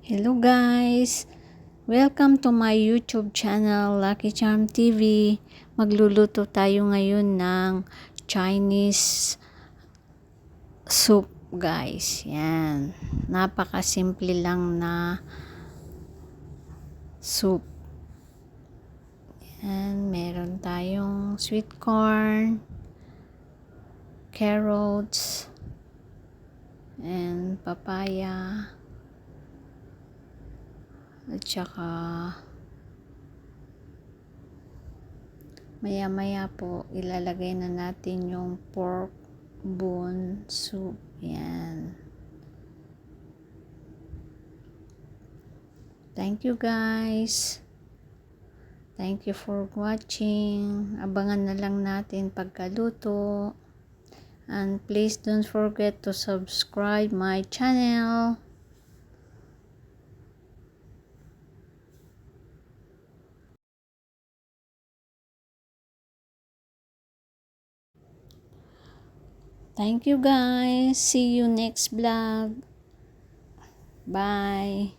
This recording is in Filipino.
Hello guys! Welcome to my YouTube channel, Lucky Charm TV. Magluluto tayo ngayon ng Chinese soup guys. Yan. Napakasimple lang na soup. Yan. Meron tayong sweet corn, carrots, and papaya. At saka maya po ilalagay na natin yung pork bone soup. Yan. Thank you guys. Thank you for watching. Abangan na lang natin pagkaluto. And please don't forget to subscribe my channel. Thank you guys. See you next vlog. Bye.